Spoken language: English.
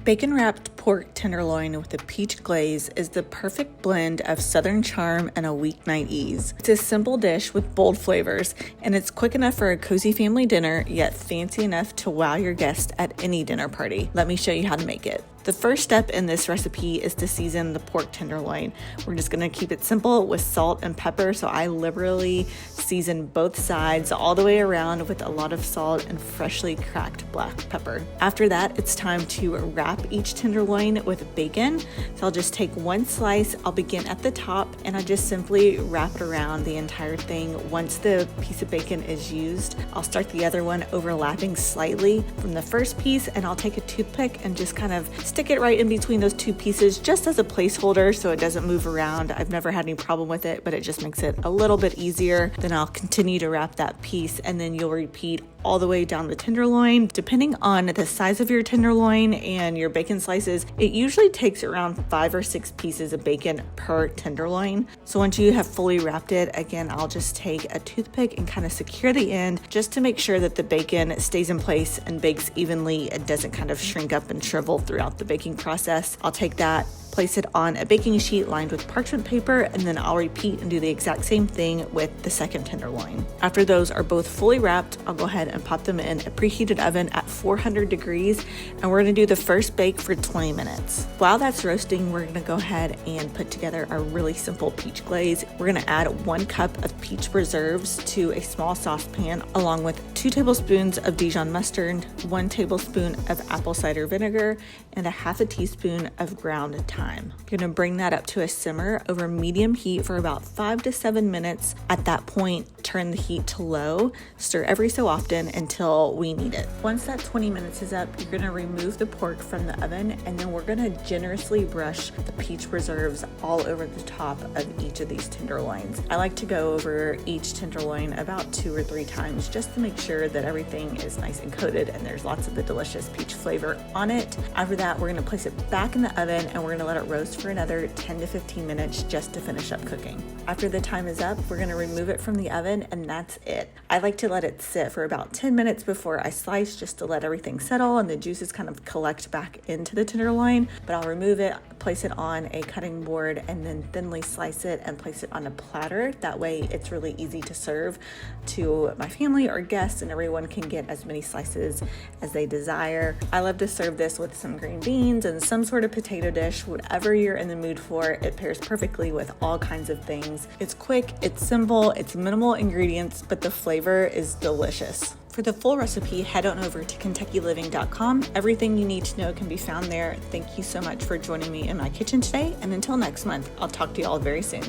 Bacon wrapped pork tenderloin with a peach glaze is the perfect blend of southern charm and a weeknight ease. It's a simple dish with bold flavors, and it's quick enough for a cozy family dinner, yet fancy enough to wow your guests at any dinner party. Let me show you how to make it. The first step in this recipe is to season the pork tenderloin. We're just gonna keep it simple with salt and pepper, so I liberally season both sides all the way around with a lot of salt and freshly cracked black pepper. After that, it's time to wrap each tenderloin with bacon. So I'll just take one slice, I'll begin at the top, and I just simply wrap it around the entire thing. Once the piece of bacon is used, I'll start the other one overlapping slightly from the first piece, and I'll take a toothpick and just kind of stick it right in between those two pieces just as a placeholder so it doesn't move around. I've never had any problem with it, but it just makes it a little bit easier. Then I'll continue to wrap that piece, and then you'll repeat all the way down the tenderloin. Depending on the size of your tenderloin and your bacon slices, it usually takes around 5 or 6 pieces of bacon per tenderloin. So once you have fully wrapped it, again, I'll just take a toothpick and kind of secure the end just to make sure that the bacon stays in place and bakes evenly. It doesn't kind of shrink up and shrivel throughout the baking process. I'll take that, place it on a baking sheet lined with parchment paper, and then I'll repeat and do the exact same thing with the second tenderloin. After those are both fully wrapped, I'll go ahead and pop them in a preheated oven at 400 degrees, and we're gonna do the first bake for 20 minutes. While that's roasting, we're gonna go ahead and put together a really simple peach glaze. We're gonna add 1 cup of peach preserves to a small saucepan, along with 2 tablespoons of Dijon mustard, 1 tablespoon of apple cider vinegar, and a half a teaspoon of ground thyme. You're gonna bring that up to a simmer over medium heat for about 5 to 7 minutes. At that point, turn the heat to low, stir every so often until we need it. Once that 20 minutes is up, you're gonna remove the pork from the oven, and then we're gonna generously brush the peach preserves all over the top of each of these tenderloins. I like to go over each tenderloin about 2 or 3 times just to make sure that everything is nice and coated and there's lots of the delicious peach flavor on it. After that, we're gonna place it back in the oven, and we're gonna let it roast for another 10 to 15 minutes just to finish up cooking. After the time is up, we're gonna remove it from the oven, and that's it. I like to let it sit for about 10 minutes before I slice, just to let everything settle and the juices kind of collect back into the tenderloin. But I'll remove it, place it on a cutting board, and then thinly slice it and place it on a platter. That way it's really easy to serve to my family or guests, and everyone can get as many slices as they desire. I love to serve this with some green beans and some sort of potato dish, whatever you're in the mood for. It pairs perfectly with all kinds of things. It's quick, it's simple, it's minimal ingredients, but the flavor is delicious. For the full recipe, head on over to KentuckyLiving.com. Everything you need to know can be found there. Thank you so much for joining me in my kitchen today, and until next month, I'll talk to you all very soon.